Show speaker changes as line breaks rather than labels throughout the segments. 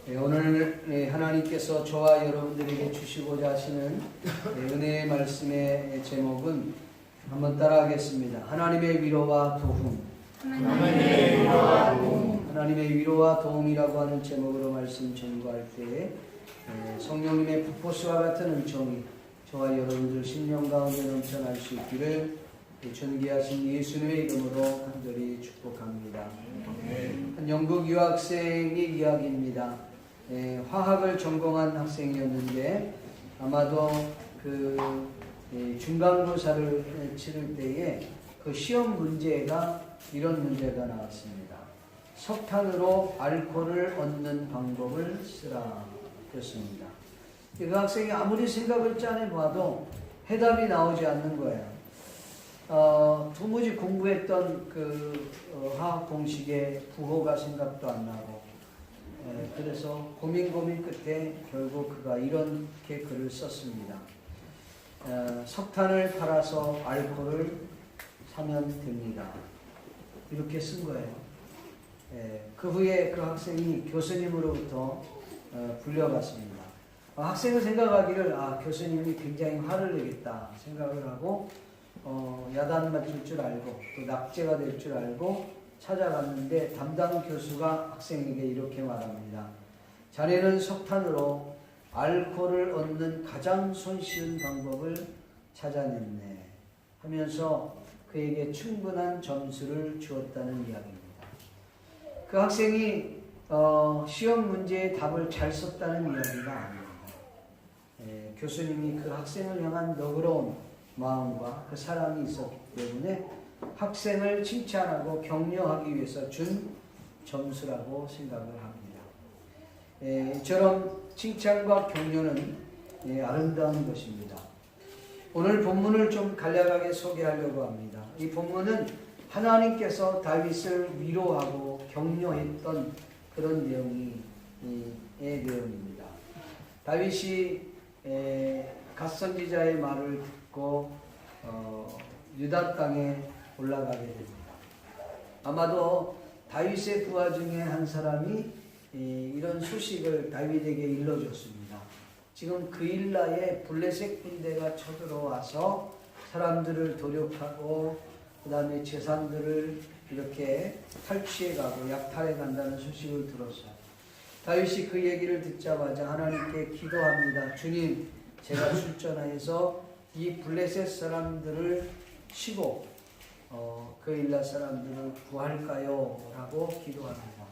오늘 하나님께서 저와 여러분들에게 주시고자 하시는 은혜의 말씀의 제목은 한번 따라하겠습니다. 하나님의 위로와 도움. 하나님의 위로와 도움이라고 하는 제목으로 말씀 전구할 때에 성령님의 폭포수와 같은 은총이 저와 여러분들 심령 가운데 넘쳐날 수 있기를 존귀하신 예수님의 이름으로 간절히 축복합니다. 한 영국 유학생의 이야기입니다. 화학을 전공한 학생이었는데 아마도 중간고사를 치를 때에 그 시험 문제가 이런 문제가 나왔습니다. 석탄으로 알코올을 얻는 방법을 쓰라 였습니다. 그 학생이 아무리 생각을 짜내봐도 해답이 나오지 않는 거예요. 도무지 공부했던 화학 공식의 부호가 생각도 안 나고, 그래서 고민 끝에 결국 그가 이렇게 글을 썼습니다. 석탄을 팔아서 알코올을 사면 됩니다. 이렇게 쓴 거예요. 그 후에 그 학생이 교수님으로부터 불려갔습니다. 학생은 생각하기를 교수님이 굉장히 화를 내겠다 생각을 하고 야단 맞을 줄 알고 또 낙제가 될 줄 알고 찾아갔는데 담당 교수가 학생에게 이렇게 말합니다. 자네는 석탄으로 알코올을 얻는 가장 손쉬운 방법을 찾아냈네 하면서 그에게 충분한 점수를 주었다는 이야기입니다. 그 학생이 시험 문제의 답을 잘 썼다는 이야기가 아닙니다. 교수님이 그 학생을 향한 너그러운 마음과 그 사랑이 있었기 때문에 학생을 칭찬하고 격려하기 위해서 준 점수라고 생각을 합니다. 이처럼 칭찬과 격려는 아름다운 것입니다. 오늘 본문을 좀 간략하게 소개하려고 합니다. 이 본문은 하나님께서 다윗을 위로하고 격려했던 그런 내용의 내용입니다. 다윗이 갓선지자의 말을 듣고 유다 땅에 올라가게 됩니다. 아마도 다윗의 부하 중에 한 사람이 이런 소식을 다윗에게 일러줬습니다. 지금 그일라에 블레셋 군대가 쳐들어와서 사람들을 도륙하고 그 다음에 재산들을 이렇게 탈취해가고 약탈해 간다는 소식을 들었어요. 다윗이 그 얘기를 듣자마자 하나님께 기도합니다. 주님, 제가 출전하여서 이 블레셋 사람들을 치고 그일라 사람들을 구할까요? 라고 기도합니다.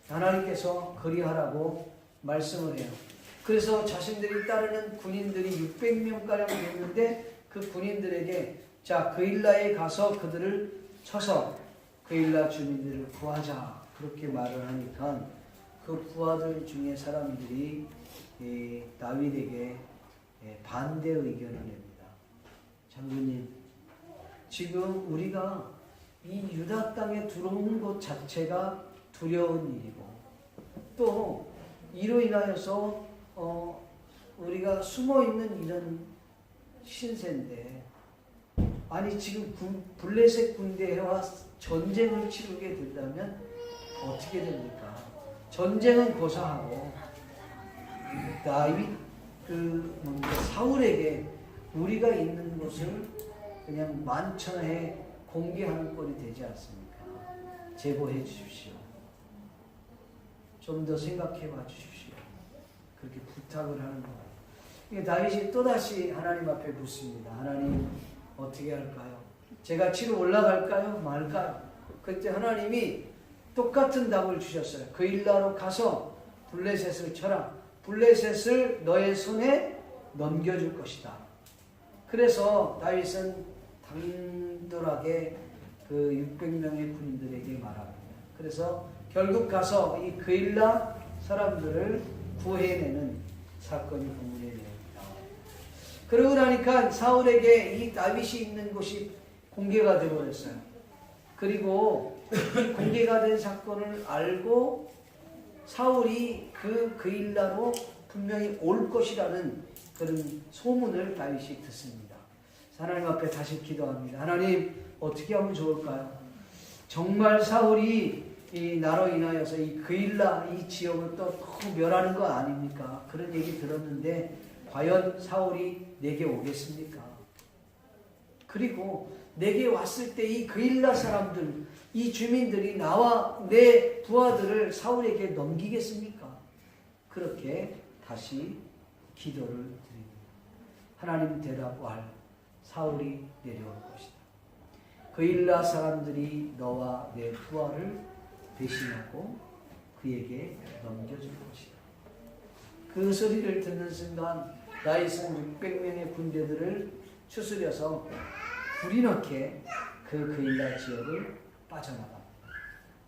하나님께서 그리하라고 말씀을 해요. 그래서 자신들이 따르는 군인들이 600명가량 됐는데 그 군인들에게 자, 그일라에 가서 그들을 쳐서 그일라 주민들을 구하자 그렇게 말을 하니까 그 부하들 중에 사람들이 다윗에게 반대 의견을 냅니다. 장군님, 지금 우리가 이 유다 땅에 들어오는 것 자체가 두려운 일이고 또 이로 인하여서 우리가 숨어있는 이런 신세인데 아니 지금 블레셋 군대와 전쟁을 치르게 된다면 어떻게 됩니까? 전쟁은 고사하고 다윗 사울에게 우리가 있는 곳을 그냥 만천하에 공개하는 꼴이 되지 않습니까? 제보해 주십시오. 좀 더 생각해 봐 주십시오. 그렇게 부탁을 하는 거예요. 다윗이 또다시 하나님 앞에 묻습니다. 하나님, 어떻게 할까요? 제가 치러 올라갈까요? 말까요? 그때 하나님이 똑같은 답을 주셨어요. 그일라로 가서 블레셋을 쳐라. 블레셋을 너의 손에 넘겨줄 것이다. 그래서 다윗은 당돌하게 그 600명의 군인들에게 말합니다. 그래서 결국 가서 이 그일라 사람들을 구해내는 사건이 본문에 나옵니다. 그러고 나니까 사울에게 이 다윗이 있는 곳이 공개가 되어버렸어요. 그리고 이 공개가 된 사건을 알고 사울이 그일라로 분명히 올 것이라는 그런 소문을 다윗이 듣습니다. 하나님 앞에 다시 기도합니다. 하나님, 어떻게 하면 좋을까요? 정말 사울이 이 나로 인하여서 이 그일라 이 지역을 또 멸하는 거 아닙니까? 그런 얘기 들었는데 과연 사울이 내게 오겠습니까? 그리고 내게 왔을 때 이 그일라 사람들, 이 주민들이 나와 내 부하들을 사울에게 넘기겠습니까? 그렇게 다시 기도를 드립니다. 하나님 대답할 사울이 내려올 것이다. 그일라 사람들이 너와 내 부하를 대신하고 그에게 넘겨줄 것이다. 그 소리를 듣는 순간 다윗은 600명의 군대들을 추스려서 불이 나게 그 그일라 지역을 빠져나갑니다.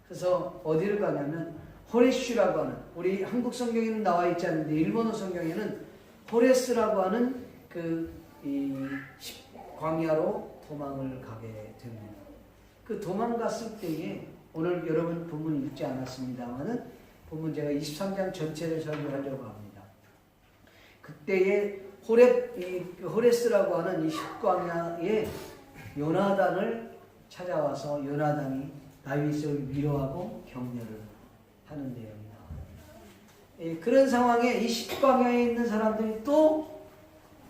그래서 어디를 가냐면 호레슈라고 하는, 우리 한국 성경에는 나와 있지 않는데 일본어 성경에는 호레스라고 하는 광야로 도망을 가게 됩니다. 그 도망갔을 때에 오늘 여러분 본문 읽지 않았습니다만은 본문 제가 23장 전체를 설교하려고 합니다. 그때에 호레스라고 하는 이 십광야에 요나단을 찾아와서 요나단이 다윗을 위로하고 격려를 하는 내용이 나와요. 그런 상황에 이 십광야에 있는 사람들이 또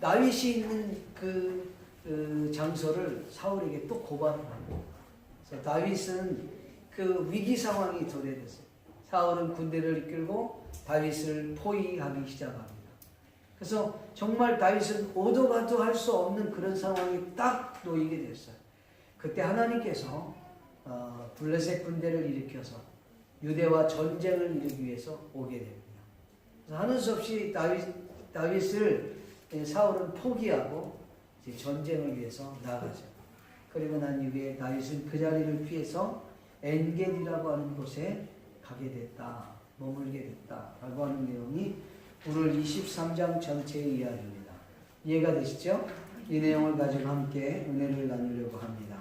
다윗이 있는 그 장소를 사울에게 또 고발을 하고, 그래서 다윗은 그 위기 상황이 도래됐어요. 사울은 군대를 이끌고 다윗을 포위하기 시작합니다. 그래서 정말 다윗은 오도 가도 할 수 없는 그런 상황에 딱 놓이게 됐어요. 그때 하나님께서 블레셋 군대를 일으켜서 유대와 전쟁을 이루기 위해서 오게 됩니다. 그래서 하는 수 없이 다윗을 사울은 포기하고 이제 전쟁을 위해서 나가죠. 그리고 난 이후에 다윗은 그 자리를 피해서 엔게디라고 하는 곳에 가게 됐다, 머물게 됐다라고 하는 내용이 오늘 23장 전체의 이야기입니다. 이해가 되시죠? 이 내용을 가지고 함께 은혜를 나누려고 합니다.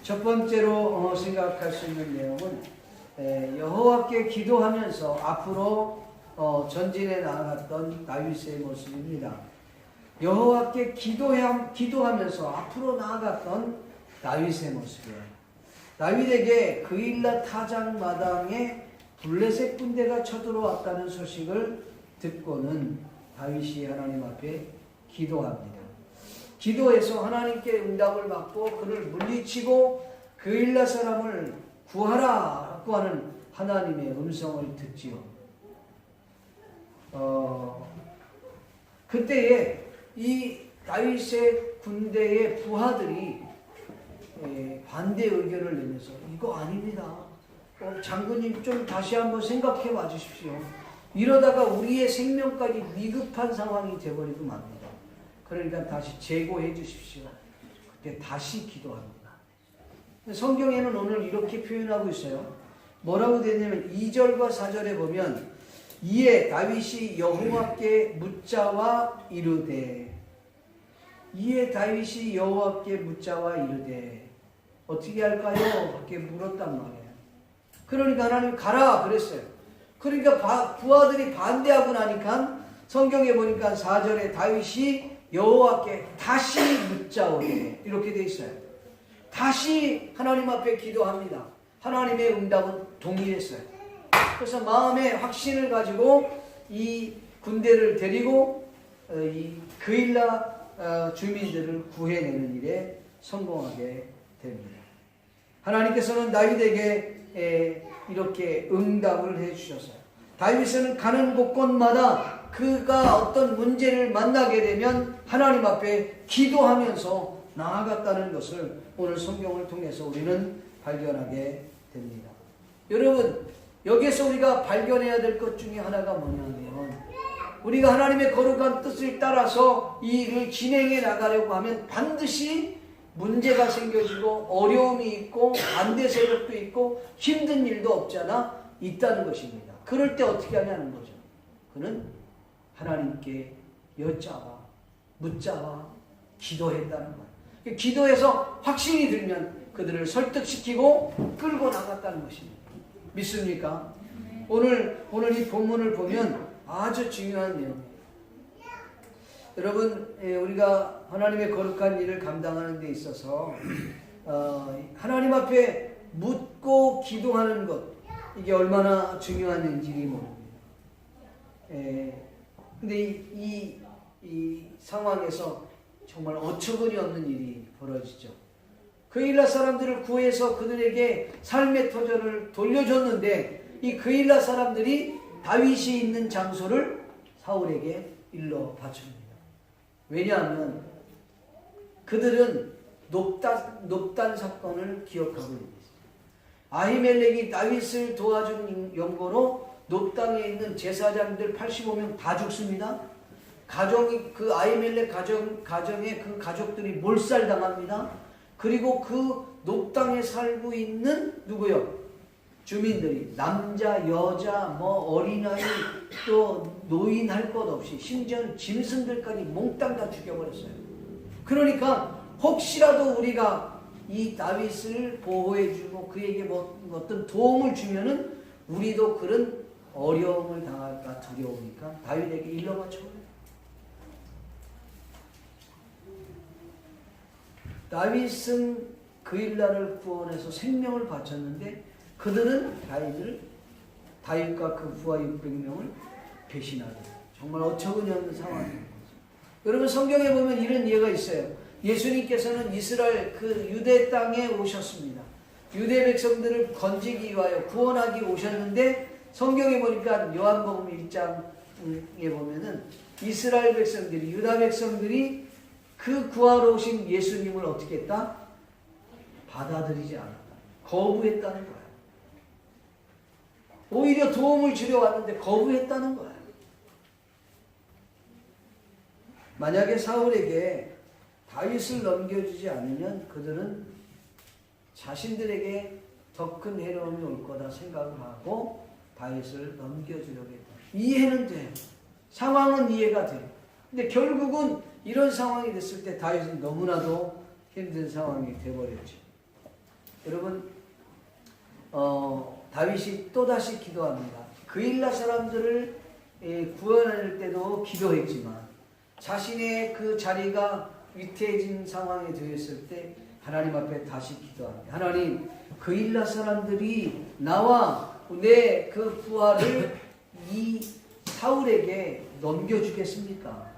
첫 번째로 생각할 수 있는 내용은 여호와께 기도하면서 앞으로 전진해 나아갔던 다윗의 모습입니다. 여호와께 기도하면서 앞으로 나아갔던 다윗의 모습이에요. 다윗에게 그일라 타작 마당에 블레셋 군대가 쳐들어왔다는 소식을 듣고는 다윗이 하나님 앞에 기도합니다. 기도해서 하나님께 응답을 받고 그를 물리치고 그일라 사람을 구하라고 하는 하나님의 음성을 듣지요. 그때에 이 다윗의 군대의 부하들이 반대 의견을 내면서 이거 아닙니다. 장군님 좀 다시 한번 생각해 봐 주십시오. 이러다가 우리의 생명까지 위급한 상황이 되어버리고 맙니다. 그러니까 다시 재고해 주십시오. 그때 다시 기도합니다. 성경에는 오늘 이렇게 표현하고 있어요. 뭐라고 되냐면 2절과 4절에 보면 이에 다윗이 여호와께 묻자와 이르되, 이에 다윗이 여호와께 묻자와 이르되 어떻게 할까요? 그렇게 물었단 말이에요. 그러니까 하나님 가라 그랬어요. 그러니까 부하들이 반대하고 나니까 성경에 보니까 4절에 다윗이 여호와께 다시 묻자오되 이렇게 돼 있어요. 다시 하나님 앞에 기도합니다. 하나님의 응답은 동일했어요. 그래서 마음의 확신을 가지고 이 군대를 데리고 이 그일라 주민들을 구해내는 일에 성공하게 됩니다. 하나님께서는 다윗에게 이렇게 응답을 해주셨어요. 다윗은 가는 곳곳마다 그가 어떤 문제를 만나게 되면 하나님 앞에 기도하면서 나아갔다는 것을 오늘 성경을 통해서 우리는 발견하게 됩니다. 여러분, 여기에서 우리가 발견해야 될 것 중에 하나가 뭐냐면, 우리가 하나님의 거룩한 뜻을 따라서 이 일을 진행해 나가려고 하면 반드시 문제가 생겨지고 어려움이 있고 반대 세력도 있고 힘든 일도 없잖아 있다는 것입니다. 그럴 때 어떻게 하냐는 거죠. 그는 하나님께 여짜와 묻자와 기도했다는 거예요. 기도해서 확신이 들면 그들을 설득시키고 끌고 나갔다는 것입니다. 믿습니까? 오늘 이 본문을 보면 아주 중요한 내용이에요. 여러분, 우리가 하나님의 거룩한 일을 감당하는 데 있어서 하나님 앞에 묻고 기도하는 것, 이게 얼마나 중요한 일인지 모릅니다. 근데 이 상황에서 정말 어처구니 없는 일이 벌어지죠. 그일라 사람들을 구해서 그들에게 삶의 터전을 돌려줬는데 이 그일라 사람들이 다윗이 있는 장소를 사울에게 일러 바칩니다. 왜냐하면 그들은 녹단 사건을 기억하고 있습니다. 아히멜렉이 다윗을 도와준 연고로 녹당에 있는 제사장들 85명 다 죽습니다. 그 아히멜렉 가정에 그 가족들이 몰살당합니다. 그리고 그 녹당에 살고 있는 누구요? 주민들이 남자, 여자, 어린아이, 또 노인 할 것 없이 심지어 짐승들까지 몽땅 다 죽여버렸어요. 그러니까 혹시라도 우리가 이 다윗을 보호해주고 그에게 어떤 도움을 주면은 우리도 그런 어려움을 당할까 두려우니까 다윗에게 일러 바쳐버려요. 다윗은 그일라를 구원해서 생명을 바쳤는데 그들은 다윗과 그 부하 600명을 배신하죠. 정말 어처구니 없는 상황인 거죠. 여러분 성경에 보면 이런 예가 있어요. 예수님께서는 이스라엘 그 유대 땅에 오셨습니다. 유대 백성들을 건지기 위하여 구원하기 오셨는데 성경에 보니까 요한복음 1장에 보면은 이스라엘 백성들이 유다 백성들이 그 구하러 오신 예수님을 어떻게 했다? 받아들이지 않았다. 거부했다는 거야. 오히려 도움을 주려 왔는데 거부했다는 거야. 만약에 사울에게 다윗을 넘겨주지 않으면 그들은 자신들에게 더 큰 해로움이 올 거다 생각을 하고 다윗을 넘겨주려고 했다. 이해는 돼요. 상황은 이해가 돼요. 근데 결국은 이런 상황이 됐을 때 다윗은 너무나도 힘든 상황이 되어버렸죠. 여러분 다윗이 또다시 기도합니다. 그일라 사람들을 구원할 때도 기도했지만 자신의 그 자리가 위태해진 상황에 되었을 때 하나님 앞에 다시 기도합니다. 하나님, 그일라 사람들이 나와 내 그 부하를 이 사울에게 넘겨주겠습니까?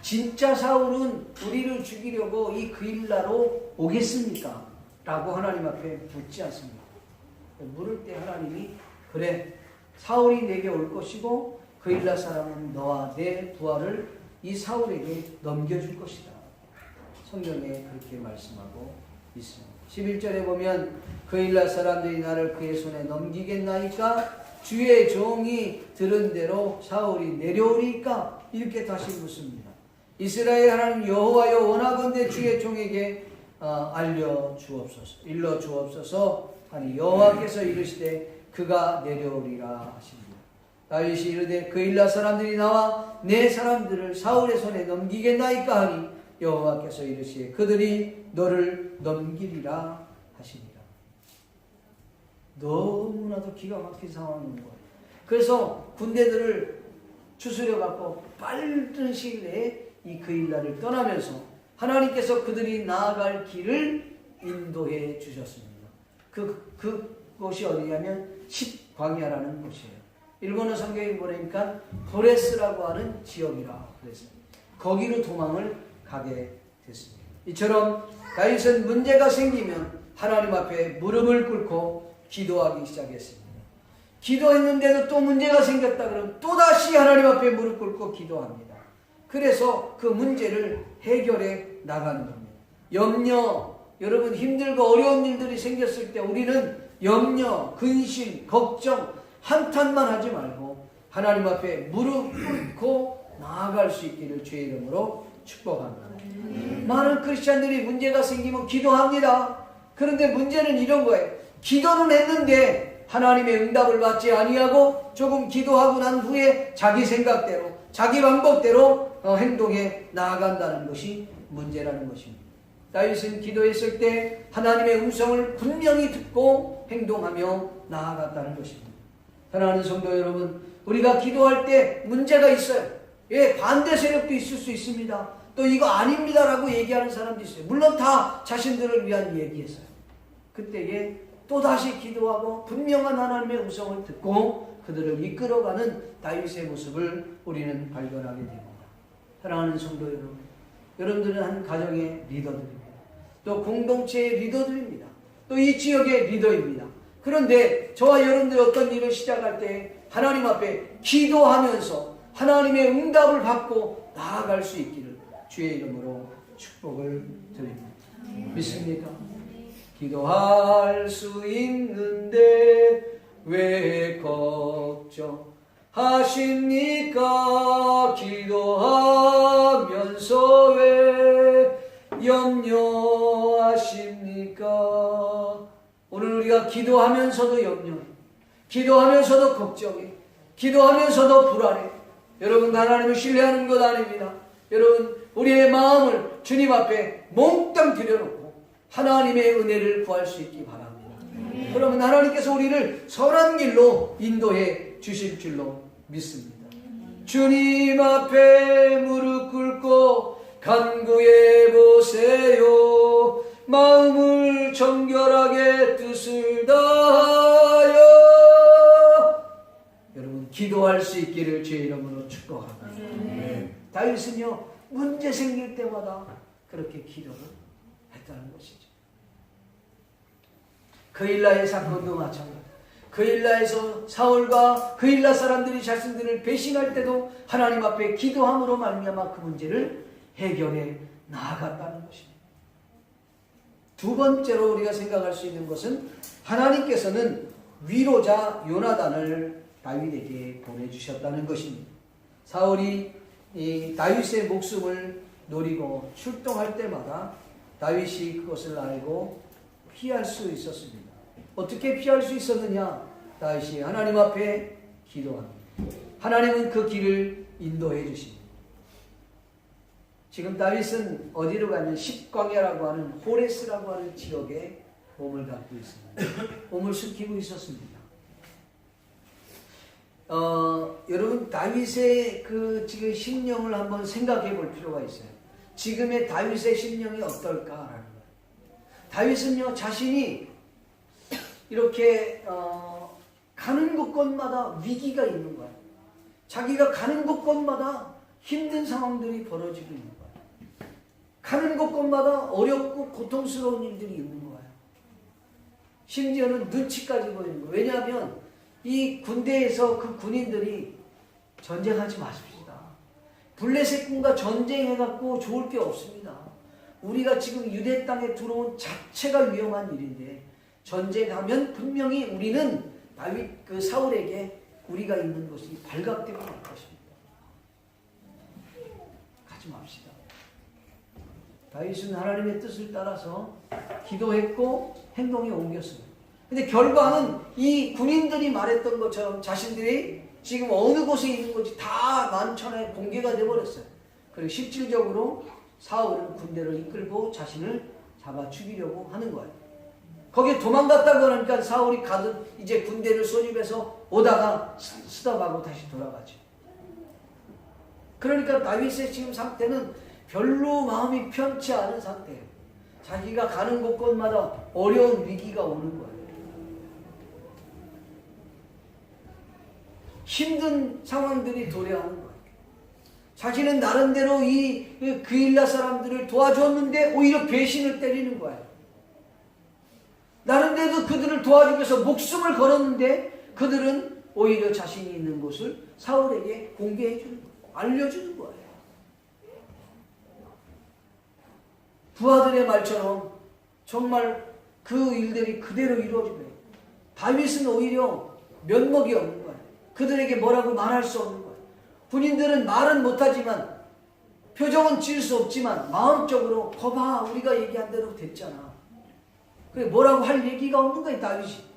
진짜 사울은 우리를 죽이려고 이 그일라로 오겠습니까? 라고 하나님 앞에 묻지 않습니다. 물을 때 하나님이 그래, 사울이 내게 올 것이고 그일라 사람은 너와 내 부하를 이 사울에게 넘겨줄 것이다. 성경에 그렇게 말씀하고 있습니다. 11절에 보면 그일라 사람들이 나를 그의 손에 넘기겠나이까? 주의 종이 들은 대로 사울이 내려오리까? 이렇게 다시 묻습니다. 이스라엘 하나님 여호와여, 원하건대 주의 종에게 알려 주옵소서, 일러 주옵소서 하니 여호와께서 이르시되 그가 내려오리라 하십니다. 다윗이 이르되 그일라 사람들이 나와 내 사람들을 사울의 손에 넘기겠나이까 하니 여호와께서 이르시되 그들이 너를 넘기리라 하시니라. 너무나도 기가 막힌 상황인 거예요. 그래서 군대들을 추스려 갖고 빠른 시일 내에 이 그일라를 떠나면서 하나님께서 그들이 나아갈 길을 인도해 주셨습니다. 그곳이 어디냐면 십광야라는 곳이에요. 일본어 성경에 보니까 호레스라고 하는 지역이라 그랬어요. 거기로 도망을 가게 됐습니다. 이처럼 다윗은 문제가 생기면 하나님 앞에 무릎을 꿇고 기도하기 시작했습니다. 기도했는데도 또 문제가 생겼다 그러면 또다시 하나님 앞에 무릎 꿇고 기도합니다. 그래서 그 문제를 해결해 나가는 겁니다. 염려, 여러분 힘들고 어려운 일들이 생겼을 때 우리는 염려, 근심, 걱정 한탄만 하지 말고 하나님 앞에 무릎 꿇고 나아갈 수 있기를 주의 이름으로 축복합니다. 많은 크리스찬들이 문제가 생기면 기도합니다. 그런데 문제는 이런 거예요. 기도는 했는데 하나님의 응답을 받지 아니하고 조금 기도하고 난 후에 자기 생각대로 자기 방법대로 행동해 나아간다는 것이 문제라는 것입니다. 다윗은 기도했을 때 하나님의 음성을 분명히 듣고 행동하며 나아갔다는 것입니다. 사랑하는 성도 여러분, 우리가 기도할 때 문제가 있어요. 반대 세력도 있을 수 있습니다. 또 이거 아닙니다라고 얘기하는 사람도 있어요. 물론 다 자신들을 위한 얘기였어요. 그때에 또다시 기도하고 분명한 하나님의 음성을 듣고 그들을 이끌어가는 다윗의 모습을 우리는 발견하게 됩니다. 사랑하는 성도 여러분, 여러분들은 한 가정의 리더들입니다. 또 공동체의 리더들입니다. 또 이 지역의 리더입니다. 그런데 저와 여러분들이 어떤 일을 시작할 때 하나님 앞에 기도하면서 하나님의 응답을 받고 나아갈 수 있기를 주의 이름으로 축복을 드립니다. 믿습니까? 기도할 수 있는데 왜 걱정하십니까? 기도하면서 왜 염려하십니까? 오늘 우리가 기도하면서도 염려해, 기도하면서도 걱정해, 기도하면서도 불안해. 여러분, 하나님을 신뢰하는 것 아닙니다. 여러분, 우리의 마음을 주님 앞에 몽땅 들여놓고 하나님의 은혜를 구할 수 있기 바랍니다. 그러면 하나님께서 우리를 선한 길로 인도해 주실 줄로 믿습니다. 주님 앞에 무릎 꿇고 간구해 보세요. 마음을 정결하게 뜻을 다하여. 여러분, 기도할 수 있기를 주의 이름으로 축복합니다. 다윗은요, 문제 생길 때마다 그렇게 기도를 했다는 것이죠. 그일라의 사건도 마찬가지입니다. 그일라에서 사울과 그일라 사람들이 자신들을 배신할 때도 하나님 앞에 기도함으로 말미암아 그 문제를 해결해 나아갔다는 것입니다. 두 번째로 우리가 생각할 수 있는 것은 하나님께서는 위로자 요나단을 다윗에게 보내주셨다는 것입니다. 사울이 이 다윗의 목숨을 노리고 출동할 때마다 다윗이 그것을 알고 피할 수 있었습니다. 어떻게 피할 수 있었느냐? 다윗이 하나님 앞에 기도합니다. 하나님은 그 길을 인도해 주십니다. 지금 다윗은 어디로 가면 십광야라고 하는 호레스라고 하는 지역에 몸을 갖고 있습니다. 몸을 숨기고 있었습니다. 여러분, 다윗의 그 지금 심령을 한번 생각해 볼 필요가 있어요. 지금의 다윗의 심령이 어떨까라는 거예요. 다윗은요, 자신이 이렇게 가는 곳곳마다 위기가 있는 거예요. 자기가 가는 곳곳마다 힘든 상황들이 벌어지고 있는 거예요. 가는 곳곳마다 어렵고 고통스러운 일들이 있는 거예요. 심지어는 눈치까지 보이는 거예요. 왜냐하면 이 군대에서 그 군인들이 전쟁하지 마십시다. 블레셋 군과 전쟁해갖고 좋을 게 없습니다. 우리가 지금 유대 땅에 들어온 자체가 위험한 일인데 전쟁하면 분명히 우리는 다윗 그 사울에게 우리가 있는 것이 발각되고 말 것입니다. 가지 맙시다. 다윗은 하나님의 뜻을 따라서 기도했고 행동에 옮겼습니다. 근데 결과는 이 군인들이 말했던 것처럼 자신들이 지금 어느 곳에 있는 건지 다 만천하에 공개가 되어버렸어요. 그리고 실질적으로 사울은 군대를 이끌고 자신을 잡아 죽이려고 하는 거예요. 거기에 도망갔다고 하니까 사울이 가듯 이제 군대를 소집해서 오다가 스톱하고 다시 돌아가죠. 그러니까 다윗의 지금 상태는 별로 마음이 편치 않은 상태예요. 자기가 가는 곳곳마다 어려운 위기가 오는 거예요. 힘든 상황들이 도래하는 거예요. 자기는 나름대로 이 그일라 사람들을 도와줬는데 오히려 배신을 때리는 거예요. 나름대로 그들을 도와주기 위해서 목숨을 걸었는데 그들은 오히려 자신이 있는 곳을 사울에게 공개해 주는 거예요. 알려주는 거예요. 부하들의 말처럼 정말 그 일들이 그대로 이루어지고요. 다윗은 오히려 면목이 없는 거예요. 그들에게 뭐라고 말할 수 없는 거예요. 군인들은 말은 못하지만 표정은 지을 수 없지만 마음적으로 거봐 우리가 얘기한 대로 됐잖아. 그래 뭐라고 할 얘기가 없는 거예요. 다윗이.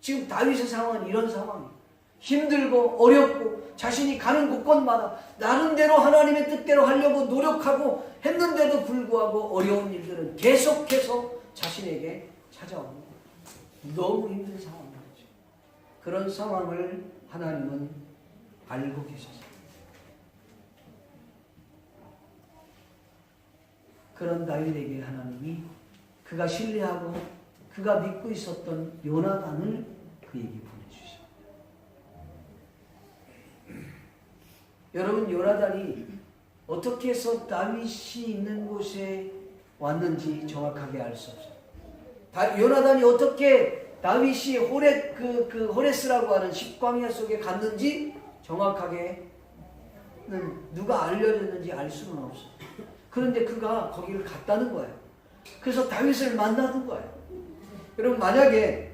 지금 다윗의 상황은 이런 상황이에요. 힘들고 어렵고 자신이 가는 곳곳마다 나름대로 하나님의 뜻대로 하려고 노력하고 했는데도 불구하고 어려운 일들은 계속해서 자신에게 찾아오는 거예요. 너무 힘든 상황이죠. 그런 상황을 하나님은 알고 계셨어요. 그런 다윗에게 하나님이 그가 신뢰하고 그가 믿고 있었던 요나단을 그에게 보내주셔. 여러분, 요나단이 어떻게 해서 다윗이 있는 곳에 왔는지 정확하게 알 수 없어요. 요나단이 어떻게 다윗이 호레스라고 하는 십광야 속에 갔는지 정확하게 누가 알려줬는지 알 수는 없어요. 그런데 그가 거기를 갔다는 거예요. 그래서 다윗을 만나는 거예요. 여러분, 만약에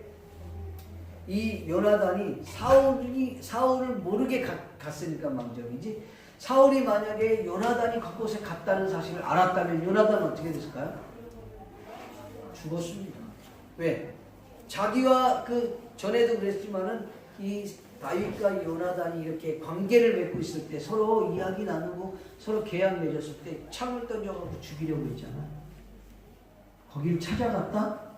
이 요나단이 사울을 모르게 갔으니까 망정이지, 사울이 만약에 요나단이 그곳에 갔다는 사실을 알았다면 요나단은 어떻게 됐을까요? 죽었습니다. 왜? 자기와 전에도 그랬지만은 이 다윗과 요나단이 이렇게 관계를 맺고 있을 때 서로 이야기 나누고 서로 계약 맺었을 때 창을 던져가지고 죽이려고 했잖아요. 거기를 찾아갔다?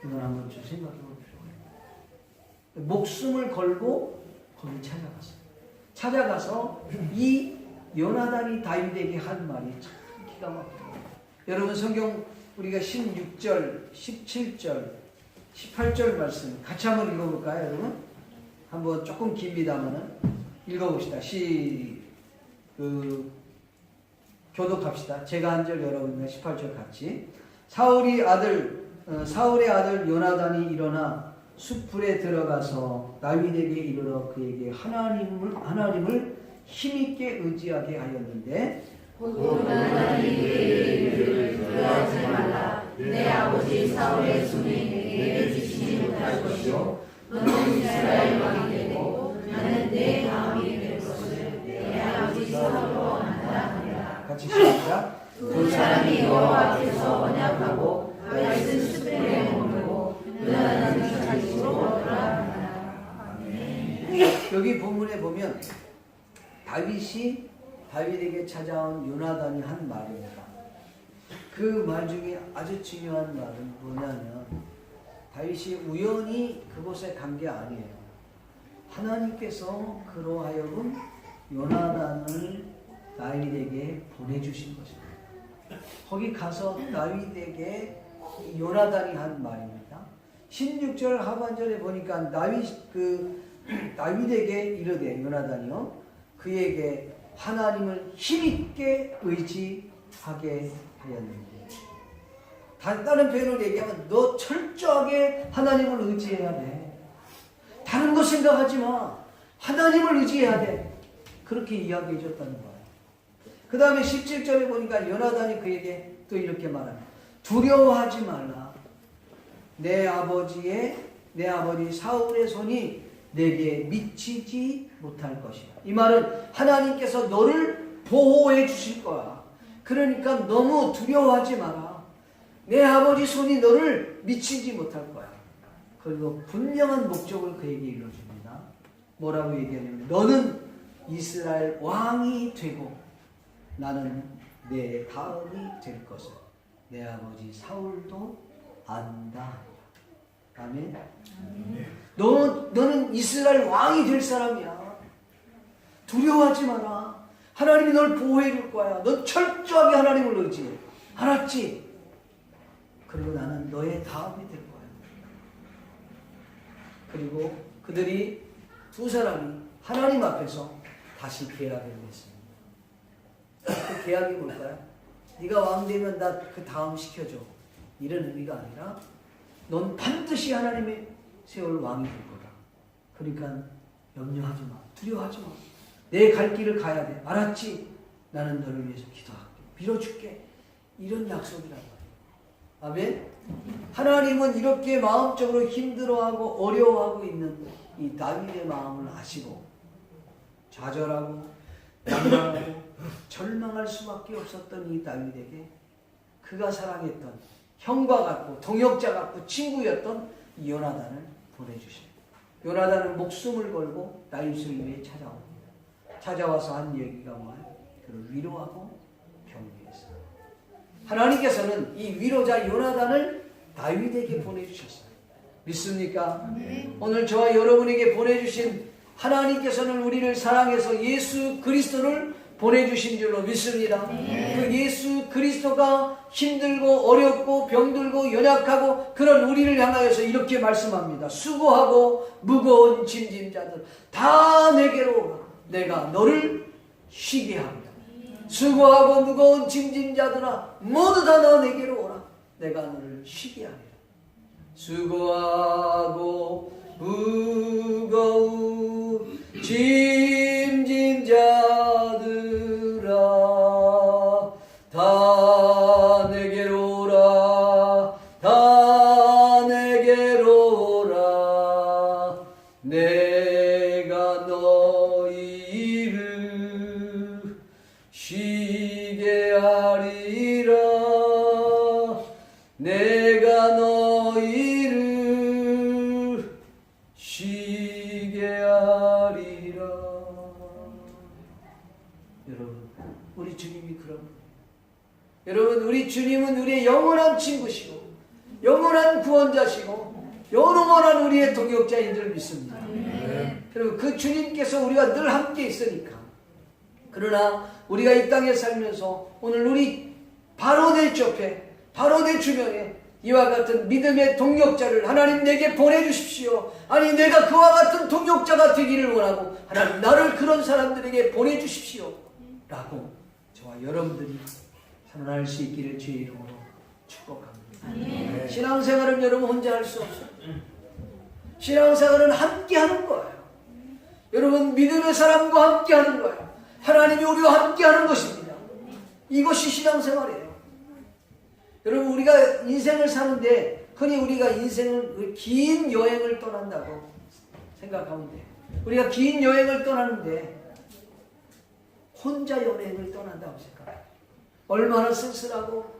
이건 한번 좀 생각해 볼 필요가 있어요. 목숨을 걸고 거기 찾아가서 이 요나단이 다윗에게 한 말이 참 기가 막혀요. 여러분, 성경 우리가 16절, 17절, 18절 말씀 같이 한번 읽어볼까요, 여러분? 한번 조금 깁니다만은 읽어봅시다. 교독합시다. 제가 한 절, 여러분과 18절 같이. 사울의 아들 요나단이 일어나 숲풀에 들어가서 다윗에게 이르러 그에게 하나님을 힘있게 의지하게 하였는데,
요나단이 이르기를 두려워하지 말라. 내 아버지 사울의 손이 내게 지시지 못할 것이요 너는 이스라엘 왕이 되고 나는 내 다음이 될 것을 내 아버지 사울로 안다 하리라.
같이 시작.
두 사람이 여호와 앞에서 언약하고 다윗은 숲에 머물고 요나단은 자기 집으로 돌아가니라.
여기 본문에 보면 다윗에게 찾아온 요나단이 한 말입니다. 그 말 중에 아주 중요한 말은 뭐냐면, 다윗이 우연히 그곳에 간 게 아니에요. 하나님께서 그로 하여금 요나단을 다윗에게 보내주신 것입니다. 거기 가서 다윗에게 요나단이 한 말입니다. 16절 하반절에 보니까 다윗에게 이르되, 요나단이요, 그에게 하나님을 힘있게 의지하게 하였는데, 다른 표현으로 얘기하면 너 철저하게 하나님을 의지해야 돼. 다른 거 생각하지 마. 하나님을 의지해야 돼. 그렇게 이야기해 줬다는 거예요. 그 다음에 17절에 보니까 요나단이 그에게 또 이렇게 말합니다. 두려워하지 말라. 내 아버지 사울의 손이 내게 미치지 못할 것이야. 이 말은 하나님께서 너를 보호해 주실 거야. 그러니까 너무 두려워하지 마라. 내 아버지 손이 너를 미치지 못할 거야. 그리고 분명한 목적을 그에게 일러줍니다. 뭐라고 얘기하냐면, 너는 이스라엘 왕이 되고 나는 내 다음이 될 것을 내 아버지 사울도 안다. 아멘. 너는 이스라엘 왕이 될 사람이야. 두려워하지 마라. 하나님이 널 보호해 줄 거야. 넌 철저하게 하나님을 의지해. 알았지? 그리고 나는 너의 다음이 될 거야. 그리고 그들이 두 사람이 하나님 앞에서 다시 계약을 맺습니다. 그 계약이 뭘까요? 네가 왕 되면 나 그 다음 시켜줘. 이런 의미가 아니라 넌 반드시 하나님의 세월 왕이 될 거다. 그러니까 염려하지 마. 두려워하지 마. 내 갈 길을 가야 돼. 알았지? 나는 너를 위해서 기도할게. 빌어줄게. 이런 약속이란 말이에요. 아멘? 하나님은 이렇게 마음적으로 힘들어하고 어려워하고 있는 이 다윗의 마음을 아시고 좌절하고 난감하고 절망할 수밖에 없었던 이 다윗에게 그가 사랑했던 형과 같고 동역자 같고 친구였던 이 요나단을 보내주십니다. 요나단은 목숨을 걸고 다윗을 위해 찾아옵니다. 찾아와서 한 얘기가 뭐예요? 그를 위로하고 격려했어요. 하나님께서는 이 위로자 요나단을 다윗에게 보내주셨어요. 믿습니까? 네. 오늘 저와 여러분에게 보내주신 하나님께서는 우리를 사랑해서 예수 그리스도를 보내주신 줄로 믿습니다. 그 예수 그리스도가 힘들고 어렵고 병들고 연약하고 그런 우리를 향하여서 이렇게 말씀합니다. 수고하고 무거운 짐진 자들 다 내게로 오라. 내가 너를 쉬게 합니다. 수고하고 무거운 짐진 자들아 모두 다 너 내게로 오라. 내가 너를 쉬게 하리라. 수고하고 무거운 짐진 자들아 다 내게로 오라. 다 내게로 오라. 내가 너희를 쉬게 하리라. 내가 너희를 쉬게 하리라. 여러분, 우리 주님이 그런 분이에요. 여러분, 우리 주님은 우리의 영원한 친구시고 영원한 구원자시고 영원한 우리의 동역자인 줄 믿습니다. 그리고 그 주님께서 우리와 늘 함께 있으니까. 그러나 우리가 이 땅에 살면서 오늘 우리 바로 내 옆에 바로 내 주변에 이와 같은 믿음의 동역자를 하나님 내게 보내주십시오. 아니 내가 그와 같은 동역자가 되기를 원하고 하나님 나를 그런 사람들에게 보내주십시오 라고 저와 여러분들이 선언할 수 있기를 주의 이름으로 축복합니다. 신앙생활은 여러분 혼자 할 수 없어요. 신앙생활은 함께 하는 거예요. 여러분 믿음의 사람과 함께 하는 거예요. 하나님이 우리와 함께 하는 것입니다. 이것이 신앙생활이에요. 여러분 우리가 인생을 사는데 흔히 우리가 인생을 긴 여행을 떠난다고 생각하면 돼요. 우리가 긴 여행을 떠나는데 혼자 여행을 떠난다고 생각해요. 얼마나 쓸쓸하고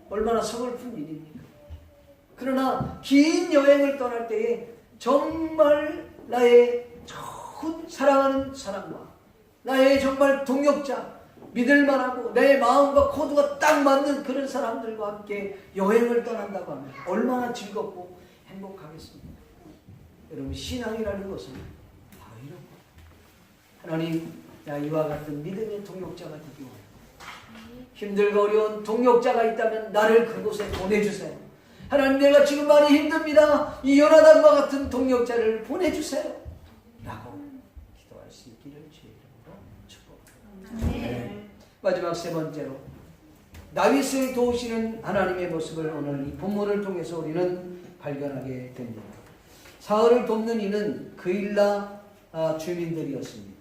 얼마나 서글픈 일입니까? 그러나 긴 여행을 떠날 때에 정말 나의 좋은 사랑하는 사람과 나의 정말 동역자 믿을만하고 내 마음과 코드가 딱 맞는 그런 사람들과 함께 여행을 떠난다고 하면 얼마나 즐겁고 행복하겠습니까? 여러분 신앙이라는 것은 바로 이런 거예요. 하나님 나 이와 같은 믿음의 동역자가 되기 원해요. 힘들고 어려운 동역자가 있다면 나를 그곳에 보내주세요. 하나님 내가 지금 많이 힘듭니다. 이 요나단과 같은 동역자를 보내주세요 라고 기도할 수 있기를 주의 이름으로 축복합니다. 마지막 세 번째로 다윗을 도우시는 하나님의 모습을 오늘 이 본문을 통해서 우리는 발견하게 됩니다. 사울을 돕는 이는 그일라 주민들이었습니다.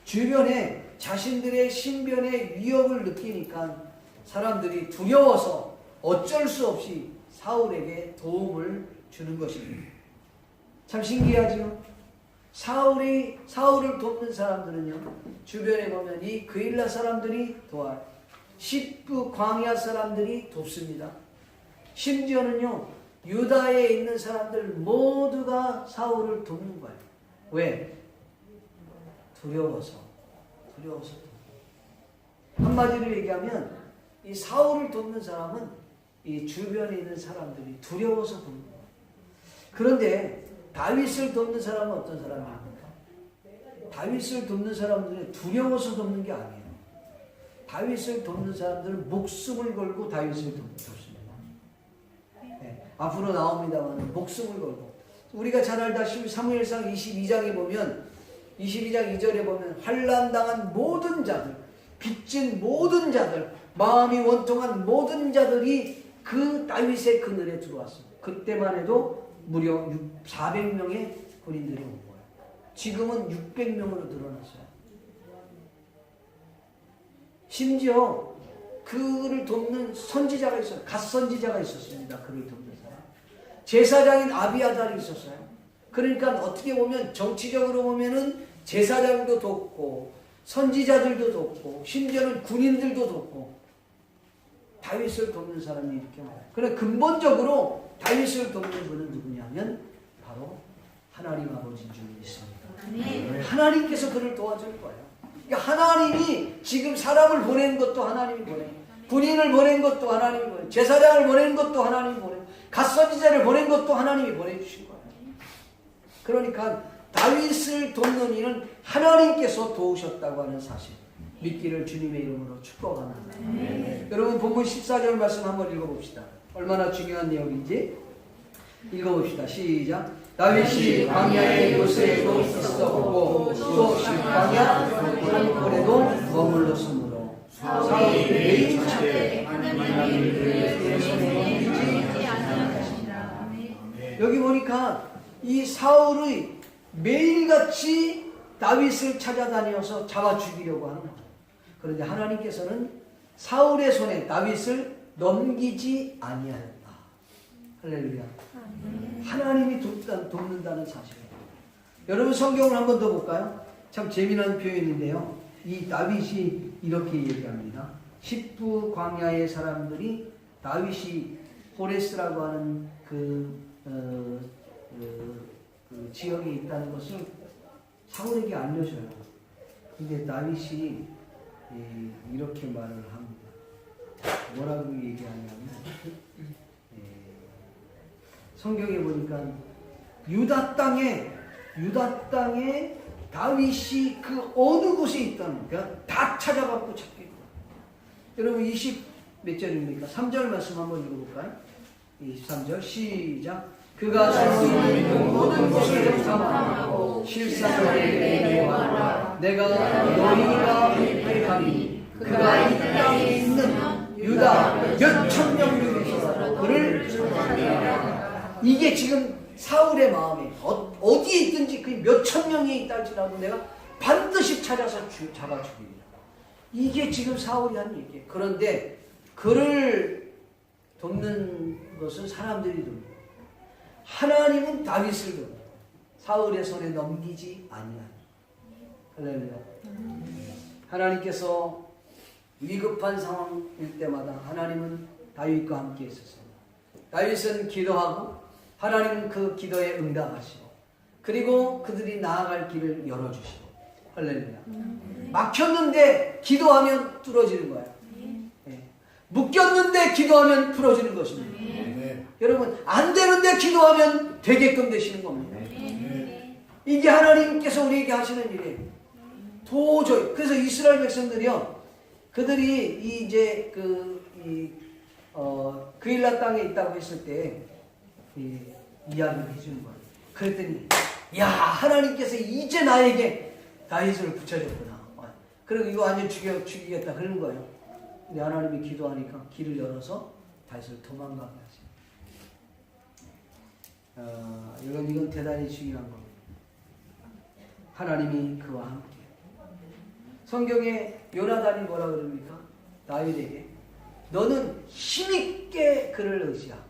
주변에 자신들의 신변의 위협을 느끼니까 사람들이 두려워서 어쩔 수 없이 사울에게 도움을 주는 것입니다. 참 신기하죠? 사울을 돕는 사람들은요, 주변에 보면 이 그일라 사람들이 도와요. 십부 광야 사람들이 돕습니다. 심지어는요, 유다에 있는 사람들 모두가 사울을 돕는 거예요. 왜? 두려워서. 한마디로 얘기하면 이 사울을 돕는 사람은 이 주변에 있는 사람들이 두려워서 돕는 거예요. 그런데 다윗을 돕는 사람은 어떤 사람입니까? 다윗을 돕는 사람들은 두려워서 돕는 게 아니에요. 다윗을 돕는 사람들은 목숨을 걸고 다윗을 돕습니다. 네, 앞으로 나옵니다만 목숨을 걸고. 우리가 잘 알다시피 사무엘상 22장에 보면 22장 2절에 보면 환난당한 모든 자들, 빚진 모든 자들, 마음이 원통한 모든 자들이 그 다윗의 그늘에 들어왔습니다. 그때만 해도 무려 400명의 군인들이 온 거예요. 지금은 600명으로 늘어났어요. 심지어 그를 돕는 선지자가 있어요. 갓선지자가 있었습니다. 그를 돕는 사람. 제사장인 아비아달이 있었어요. 그러니까 어떻게 보면 정치적으로 보면은 제사장도 돕고 선지자들도 돕고 심지어는 군인들도 돕고 다윗을 돕는 사람이 이렇게 많아요. 그러나 근본적으로 다윗을 돕는 분은 누구냐면 바로 하나님 아버지인 줄 믿습니다. 하나님께서 그를 도와줄 거예요. 그러니까 하나님이 지금 사람을 보내는 것도 하나님이 보내요. 군인을 보낸 것도 하나님이 보내요. 제사장을 보낸 것도 하나님이 보내요. 갓선지자를 보낸 것도 하나님이 보내주신 거예요. 그러니까 다윗을 돕는 이는 하나님께서 도우셨다고 하는 사실, 믿기를 주님의 이름으로 축복합니다. 여러분 본문 14절 말씀 한번 읽어봅시다. 얼마나 중요한 내용인지 읽어봅시다. 시작. 다윗이 광야의 요새에도 있었고 또 광야 산골에도 머물렀으므로 사울이 매일 찾되 하나님의 그의 손에 넘기지 아니하시니라. 여기 보니까 이 사울의 매일같이 다윗을 찾아다녀서 잡아 죽이려고 하는 거예요. 그런데 하나님께서는 사울의 손에 다윗을 넘기지 아니하였다. 할렐루야. 하나님이 돕는다는 사실이에요. 여러분 성경을 한 번 더 볼까요? 참 재미난 표현인데요. 이 다윗이 이렇게 얘기합니다. 십부 광야의 사람들이 다윗이 호레스라고 하는 그 지역에 있다는 것을 사울에게 알려줘요. 근데 다윗이 이렇게 말을 합니다. 뭐라고 얘기하냐면 성경에 보니까 유다 땅에 다윗이 그 어느 곳에 있다는 거야 다 찾아갖고 찾게. 여러분 20 몇 절입니까? 3절 말씀 한번 읽어볼까요? 23절 시작. 그가 살고 있는 모든 곳을 탐하고 실상을 구하라. 내가 너희가 행하니 그가 이 땅에 있는 유다 몇천 명 중에서 그를 찾아내라. 이게 지금 사울의 마음에 어디에 있든지 그 몇천 명이 있다 할지라도 내가 반드시 찾아서 잡아 죽이리라. 이게 지금 사울이 한 얘기예요. 그런데 그를 돕는 것은 사람들이 돕니다. 하나님은 다윗을 돕니다. 사울의 손에 넘기지 아니하니. 할렐루야. 하나님께서 위급한 상황일 때마다 하나님은 다윗과 함께 있었습니다. 다윗은 기도하고 하나님은 그 기도에 응답하시고 그리고 그들이 나아갈 길을 열어주시고. 할렐루야. 막혔는데 기도하면 뚫어지는 거예요. 네. 묶였는데 기도하면 풀어지는 것입니다. 여러분 안 되는데 기도하면 되게끔 되시는 겁니다. 이게 하나님께서 우리에게 하시는 일이에요. 도저히. 그래서 이스라엘 백성들이요, 그들이 이제 그일라 땅에 있다고 했을 때 이야기를 해주는 거예요. 그랬더니 야, 하나님께서 이제 나에게 다윗을 붙여줬구나. 그리고 이거 완전 죽이겠다 그러는 거예요. 근데 하나님이 기도하니까 길을 열어서 다윗을 도망가게 하시고. 이건 대단히 중요한 겁니다. 하나님이 그와 함께. 성경에 요나단이 뭐라 그럽니까? 다윗에게 너는 힘있게 그를 의지하고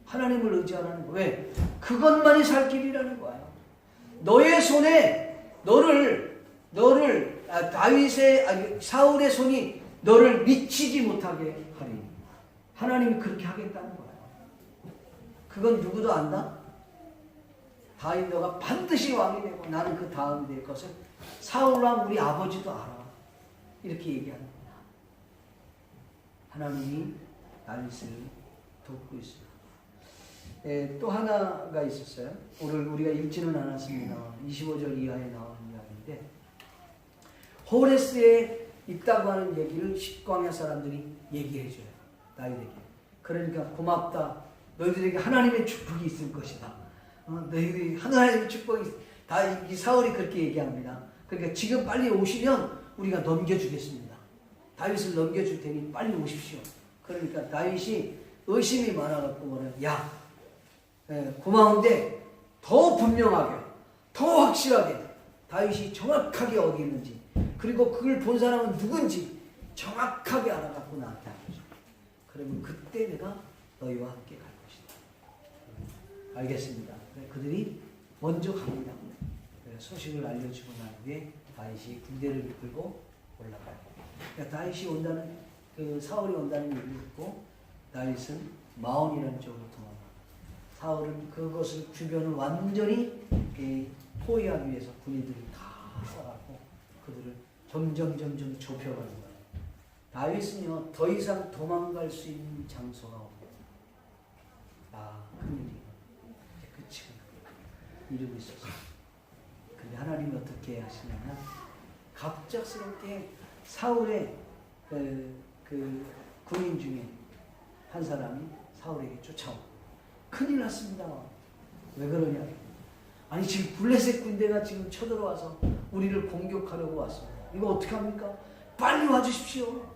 하나님을 의지하라는 거예요. 왜? 그것만이 살 길이라는 거예요. 너의 손에 사울의 손이 너를 미치지 못하게 하리니. 하나님이 그렇게 하겠다는 거예요. 그건 누구도 안다? 다윗 너가 반드시 왕이 되고 나는 그 다음이 될 것을 사울왕 우리 아버지도 알아. 이렇게 얘기하는 거야. 하나님이 다윗을 돕고 있습니다. 또 하나가 있었어요. 오늘 우리가 읽지는 않았습니다. 25절 이하에 나오는 이야기인데 호레스에 있다고 하는 얘기를 십광야 사람들이 얘기해줘요. 다윗에게. 그러니까 고맙다. 너희들에게 하나님의 축복이 있을 것이다. 너희들이 하나님의 축복이 다 이 사울이 그렇게 얘기합니다. 그러니까 지금 빨리 오시면 우리가 넘겨주겠습니다. 다윗을 넘겨줄 테니 빨리 오십시오. 그러니까 다윗이 의심이 많아갖고 뭐래요? 야, 고마운데 더 분명하게, 더 확실하게 다윗이 정확하게 어디 있는지 그리고 그걸 본 사람은 누군지 정확하게 알아갖고 나한테 알려줘. 그러면 그때 내가 너희와 함께 갈 것이다. 알겠습니다. 그들이 먼저 갑니다. 소식을 알려주고 난 후에 다윗이 군대를 이끌고 올라가요. 그러니까 다윗이 온다는 사울이 온다는 얘기를 듣고 다윗은 마온이라는 쪽으로 도망가. 사울은 그것을 주변을 완전히 포위하기 위해서 군인들이 다 써갖고 그들을 점점 좁혀가는 거예요. 다윗은요 더 이상 도망갈 수 있는 장소가 없고 큰일이 이제 끝이구나 이러고 있었어요. 근데 하나님이 어떻게 하시냐면 갑작스럽게 사울의 그 군인 중에 한 사람이 사울에게 쫓아와. 큰일 났습니다. 왜 그러냐? 아니 지금 블레셋 군대가 지금 쳐들어와서 우리를 공격하려고 왔어. 이거 어떻게 합니까? 빨리 와주십시오.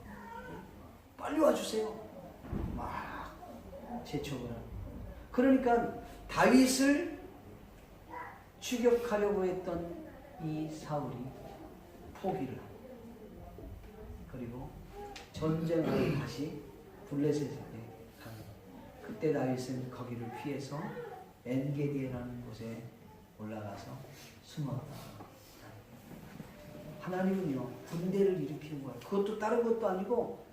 빨리 와주세요. 막 재촉을 하는. 그러니까 다윗을 추격하려고 했던 이 사울이 포기를 하고, 그리고 전쟁을 다시 블레셋에 가는. 그때 다윗은 거기를 피해서 엔게디라는 곳에 올라가서 숨었다. 하나님은요, 군대를 일으키는 거예요. 그것도 다른 것도 아니고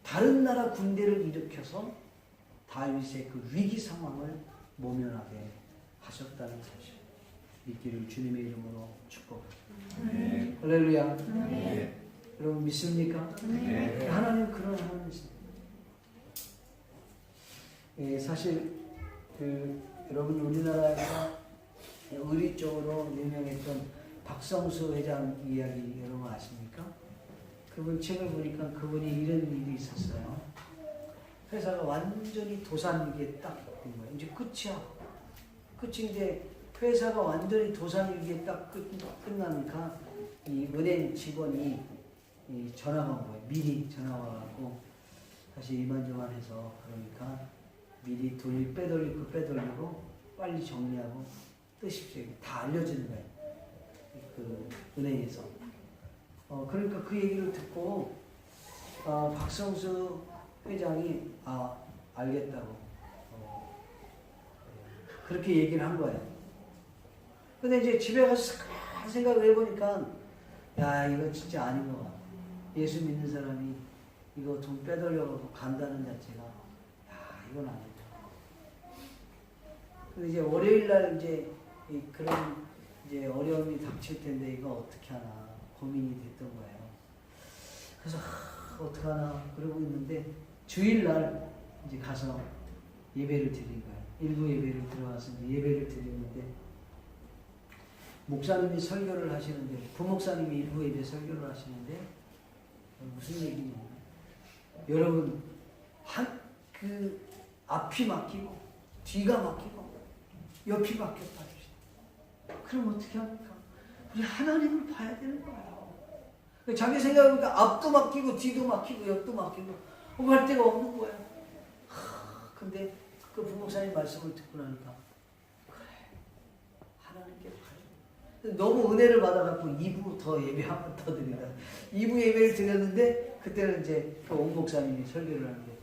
다른 나라 군대를 일으켜서 다윗의 그 위기 상황을 모면하게 하셨다는 사실. 믿기를 주님의 이름으로 축복합니다. 할렐루야.
네.
여러분 믿습니까?
네.
하나님 그런 하나님이십니다. 사실 여러분 우리나라에서 의리 쪽으로 유명했던 박성수 회장 이야기 여러분 아십니까? 그분 책을 보니까 그분이 이런 일이 있었어요. 회사가 완전히 도산위기에 딱 된 거예요. 이제 끝이야. 끝인데 회사가 완전히 도산위기에 딱 끝나니까 이 은행 직원이 전화가 온 거예요. 미리 전화가 와갖고 다시 이만저만해서 그러니까 미리 빼돌리고 빨리 정리하고 뜨십시오. 다 알려주는 거예요. 그 은행에서. 그러니까 그 얘기를 듣고 박성수 회장이 알겠다고 그렇게 얘기를 한 거예요. 근데 이제 집에 가서 생각을 해보니까 야 이거 진짜 아닌 것 같아. 예수 믿는 사람이 이거 돈 빼돌려갖고 간다는 자체가 이건 아니다. 근데 이제 월요일날 이제 그런 이제 어려움이 닥칠 텐데 이거 어떻게 하나 고민이 됐던 거예요. 그래서 어떻게 하나 그러고 있는데 주일날 이제 가서 예배를 드린 거예요. 일부 예배를 들어가서 예배를 드리는데 목사님이 설교를 하시는데 부목사님이 일부 예배 설교를 하시는데 무슨 얘기냐면 여러분 그 앞이 막히고 뒤가 막히고 옆이 막혔다. 그럼 어떻게 합니까? 우리 하나님을 봐야 되는 거예요. 자기 생각해보니까 앞도 막히고 뒤도 막히고 옆도 막히고 할 데가 없는 거예요. 근데 그 부목사님 말씀을 듣고 나니까 그래 하나님께 봐요. 너무 은혜를 받아갖고 2부 더 예배 한 번 더 드리다. 2부 예배를 드렸는데 그때는 이제 그 옥 목사님이 설교를 하는데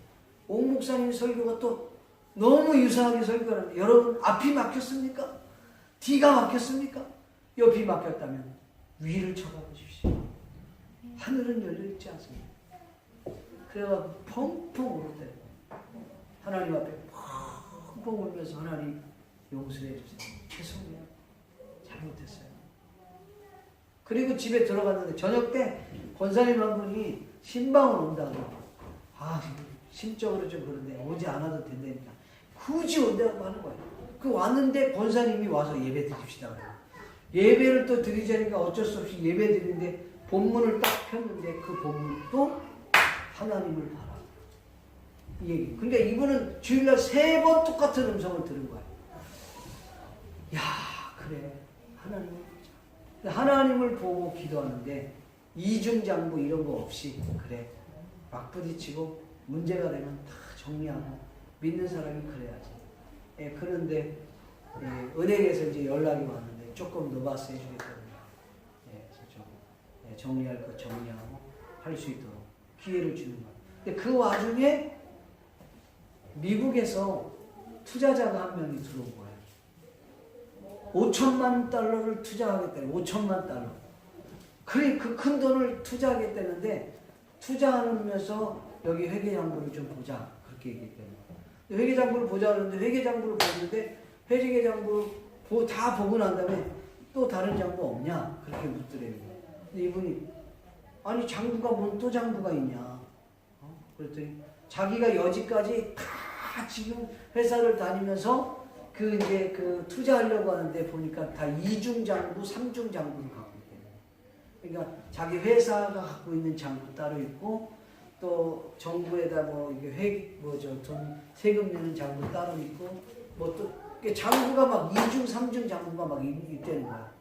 옥 목사님 설교가 또 너무 유사하게 설교를 하는데 여러분 앞이 막혔습니까? 뒤가 막혔습니까? 옆이 막혔다면 위를 쳐다보십시오. 하늘은 열려있지 않습니다. 그래서 펑펑 울었대요. 하나님 앞에 펑펑 울면서 하나님 용서해 주세요. 죄송해요. 잘못했어요. 그리고 집에 들어갔는데 저녁 때 권사님 한 분이 신방을 온다고 심적으로 좀 그런데 오지 않아도 된다니까 굳이 온다고 하는 거예요. 그 왔는데 권사님이 와서 예배 드립시다. 예배를 또 드리자니까 어쩔 수 없이 예배 드리는데 본문을 딱 폈는데 그 본문도 하나님을 바라. 이 얘기. 그러니까 이분은 주일날 3번 똑같은 음성을 들은 거예요. 야, 그래. 하나님을 보자. 하나님을 보고 기도하는데 이중장부 이런 거 없이 그래. 막 부딪히고 문제가 되면 다 정리하고 믿는 사람이 그래야지. 그런데 은행에서 이제 연락이 왔는데 조금 노바스 해주겠다고 정리할 거 정리하고 할 수 있도록 기회를 주는 거예요. 근데 그 와중에 미국에서 투자자가 한 명이 들어온 거예요. 5천만 달러를 투자하겠다는 5천만 달러. 그래 그 큰 돈을 투자하겠다는데 투자하면서 여기 회계장부를 좀 보자 그렇게 얘기했거든요. 회계장부를 보자 그러는데 회계장부를 보는데 회계장부 다 보고 난 다음에 또 다른 장부 없냐 그렇게 묻더래요. 근데 이분이 아니 장부가 뭔 또 장부가 있냐 그랬더니 자기가 여지까지 다 지금 회사를 다니면서 그 투자하려고 하는데 보니까 다 2중 장부, 3중 장부를 갖고 있대요. 그러니까 자기 회사가 갖고 있는 장부 따로 있고 또 정부에다 뭐 이게 돈 세금 내는 장부 따로 있고 뭐 또 장부가 막 2중 3중 장부가 막 있다는 거야.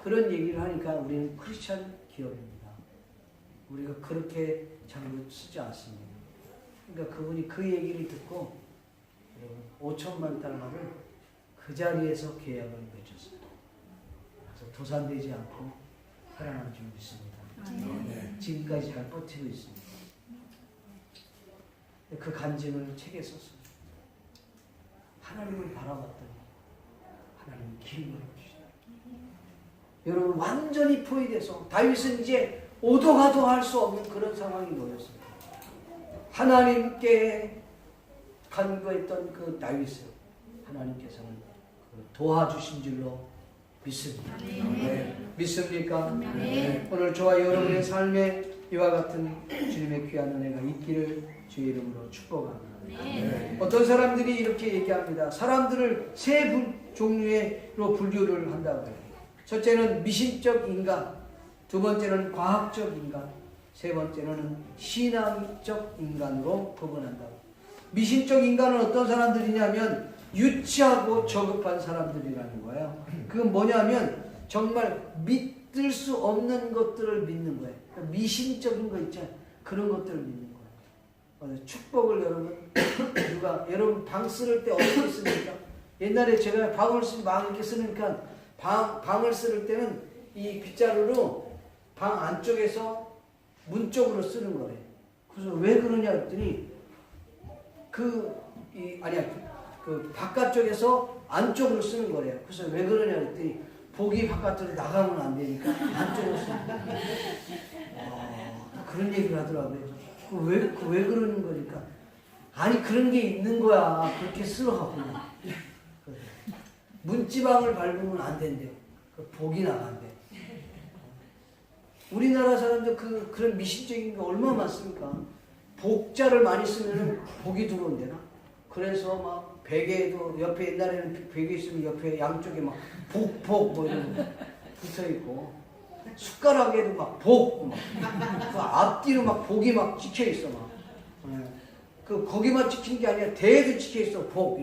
그런 얘기를 하니까 우리는 크리스찬 기업입니다. 우리가 그렇게 장부 쓰지 않습니다. 그러니까 그분이 그 얘기를 듣고 5천만 달러를 그 자리에서 계약을 맺었어요. 그래서 도산되지 않고 살아남은 줄 믿습니다. 지금까지 잘 버티고 있습니다. 그 간증을 책에 썼어요. 하나님을 바라봤더니 하나님은 길을 열어주시다. 여러분 완전히 포위돼서 다윗은 이제 오도 가도 할 수 없는 그런 상황이 놓였어요. 하나님께 간구했던 그 다윗을 하나님께서는 도와주신 줄로 믿습니다. 네. 믿습니까? 네. 오늘 저와 여러분의 삶에 이와 같은 주님의 귀한 은혜가 있기를 주의 이름으로 축복합니다. 네. 어떤 사람들이 이렇게 얘기합니다. 사람들을 세 종류로 분류를 한다고 해요. 첫째는 미신적 인간, 두 번째는 과학적 인간, 세 번째는 신앙적 인간으로 구분한다고. 미신적 인간은 어떤 사람들이냐면 유치하고 저급한 사람들이라는 거예요. 그건 뭐냐면 정말 믿을 수 없는 것들을 믿는 거예요. 그러니까 미신적인 거 있잖아요. 그런 것들을 믿는 거예요. 축복을 여러분 방 쓸 때 어떻게 씁니까? 옛날에 제가 방을 막 이렇게 쓰니까 방을 쓸 때는 이 빗자루로 방 안쪽에서 문 쪽으로 쓰는 거예요. 그래서 왜 그러냐 했더니 그 바깥쪽에서 안쪽으로 쓰는 거래요. 그래서 왜 그러냐 했더니 복이 바깥으로 나가면 안 되니까 안쪽으로 쓰는 거예요. 그런 얘기를 하더라고요. 왜 그러는 거니까? 아니 그런 게 있는 거야. 그렇게 쓰러가고 문지방을 밟으면 안 된대요. 복이 나간대. 우리나라 사람들 그런 미신적인 거 얼마나 많습니까? 복자를 많이 쓰면 복이 들어온대나? 그래서 막 베개도 옆에 옛날에는 베개 있으면 옆에 양쪽에 막 복복 뭐 이런 거 붙어 있고 숟가락에도 막 복, 그 앞뒤로 막 복이 막 찍혀 있어 막. 거기만 찍힌 게 아니라 대에도 찍혀 있어 복.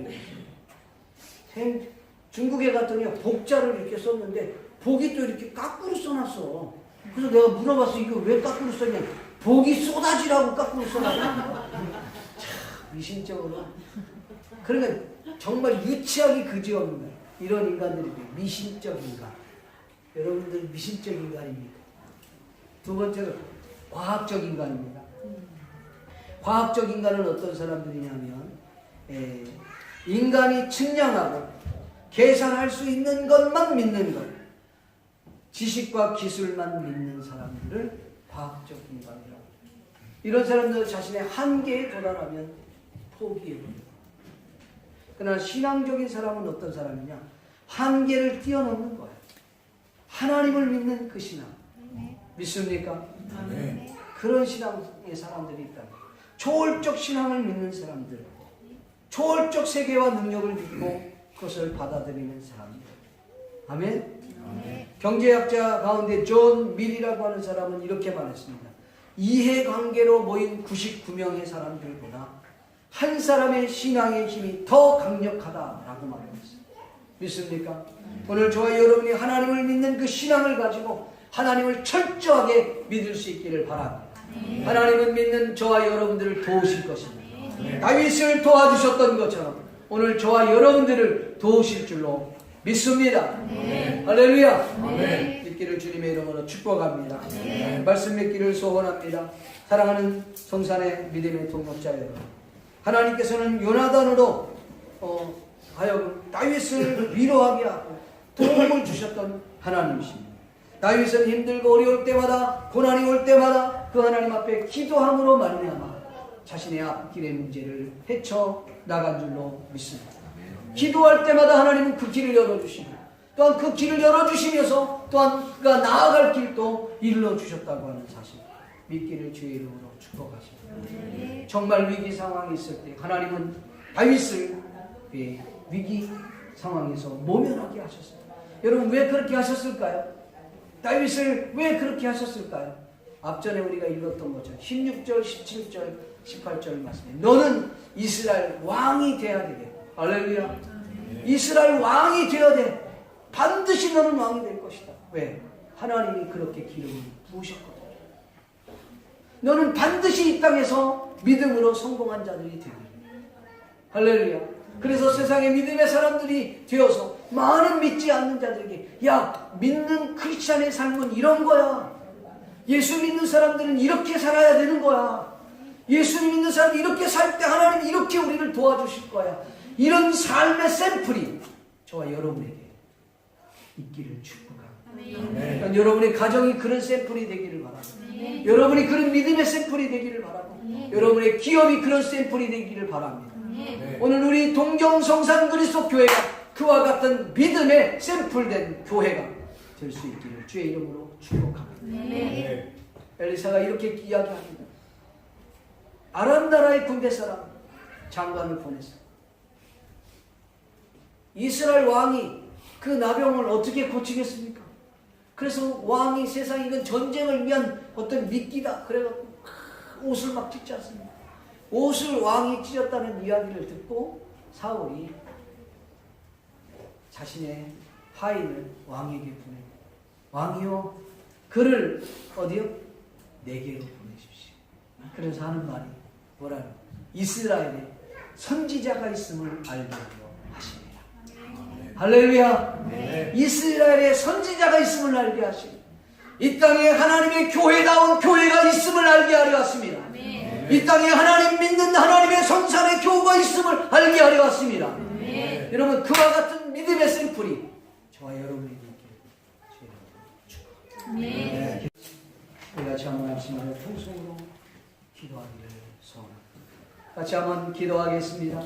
중국에 갔더니 복자를 이렇게 썼는데 복이 또 이렇게 까꾸로 써놨어. 그래서 내가 물어봤어. 이거 왜 까꾸로 썼냐? 복이 쏟아지라고 까꾸로 써놨어. 미신적으로. 그러니까 정말 유치하기 그지없는 거예요. 이런 인간들이 미신적 인간. 여러분들 미신적 인간입니다. 두 번째는 과학적 인간입니다. 과학적 인간은 어떤 사람들이냐면 인간이 측량하고 계산할 수 있는 것만 믿는 것, 지식과 기술만 믿는 사람들을 과학적 인간이라고 합니다. 이런 사람들 자신의 한계에 도달하면 포기해버립니다. 그러나 신앙적인 사람은 어떤 사람이냐? 한계를 뛰어넘는 거예요. 하나님을 믿는 그 신앙. 믿습니까? 네. 그런 신앙의 사람들이 있다. 초월적 신앙을 믿는 사람들, 초월적 세계와 능력을 믿고 그것을 받아들이는 사람들. 아멘? 경제학자 가운데 존 밀이라고 하는 사람은 이렇게 말했습니다. 이해관계로 모인 99명의 사람들보다 한 사람의 신앙의 힘이 더 강력하다라고 말했습니다. 믿습니까? 오늘 저와 여러분이 하나님을 믿는 그 신앙을 가지고 하나님을 철저하게 믿을 수 있기를 바랍니다. 하나님은 믿는 저와 여러분들을 도우실 것입니다. 다윗을 도와주셨던 것처럼 오늘 저와 여러분들을 도우실 줄로 믿습니다. 할렐루야. 믿기를 주님의 이름으로 축복합니다. 말씀 믿기를 소원합니다. 사랑하는 성산의 믿음의 동역자 여러분, 하나님께서는 요나단으로 하여금 다윗을 위로하게 하고 도움을 주셨던 하나님이십니다. 다윗은 힘들고 어려울 때마다, 고난이 올 때마다 그 하나님 앞에 기도함으로 말미암아 자신의 앞길의 문제를 헤쳐 나간 줄로 믿습니다. 기도할 때마다 하나님은 그 길을 열어주시고 또한 그 길을 열어주시면서 또한 그가 나아갈 길도 일러주셨다고 하는 사실, 믿기를 주의 이름으로 축복하십니다. 정말 위기 상황이 있을 때 하나님은 다윗을 위기 상황에서 모면하게 하셨어요. 여러분 왜 그렇게 하셨을까요? 다윗을 왜 그렇게 하셨을까요? 앞전에 우리가 읽었던 거죠. 16절, 17절, 18절 말씀에 너는 이스라엘 왕이 돼야 되게. 할렐루야. 이스라엘 왕이 되어야 돼. 반드시 너는 왕이 될 것이다. 왜? 하나님이 그렇게 기름을 부으셨거든. 너는 반드시 이 땅에서 믿음으로 성공한 자들이 되리라. 할렐루야. 그래서 세상에 믿음의 사람들이 되어서 많은 믿지 않는 자들에게 야, 믿는 크리스찬의 삶은 이런 거야. 예수 믿는 사람들은 이렇게 살아야 되는 거야. 예수 믿는 사람이 이렇게 살 때 하나님 이렇게 우리를 도와주실 거야. 이런 삶의 샘플이 저와 여러분에게 있기를 축복합니다. 여러분의 가정이 그런 샘플이 되기를 바랍니다. 여러분이 그런 믿음의 샘플이 되기를 바라고 여러분의 기업이 그런 샘플이 되기를 바랍니다. 오늘 우리 동정성산 그리스도 교회가 그와 같은 믿음의 샘플된 교회가 될 수 있기를 주의 이름으로 축복합니다. 엘리사가 이렇게 이야기합니다. 아람 나라의 군대 사람 장관을 보냈어. 이스라엘 왕이 그 나병을 어떻게 고치겠습니까? 그래서 왕이 세상에 이건 전쟁을 위한 어떤 미끼다 그래갖고 옷을 막 찢지 않습니다. 옷을 왕이 찢었다는 이야기를 듣고 사울이 자신의 하인을 왕에게 보내고 왕이요 그를 어디요? 내게로 보내십시오. 그래서 하는 말이 뭐라고? 이스라엘에 선지자가 있음을 알게 하려 하십니다. 할렐루야. 이스라엘에 선지자가 있음을 알게 하시고 이 땅에 하나님의 교회다운 교회가 있음을 알게 하려 왔습니다. 이 땅에 하나님 믿는 하나님의 성산의 교우가 있음을 알게 하려 왔습니다. 여러분 그와 같은 믿음의 샘플이 저와 여러분에게 있기를 축복합니다. 우리 같이 한번 말씀하여 통성으로 기도하기를 소원합니다. 같이 한번 기도하겠습니다.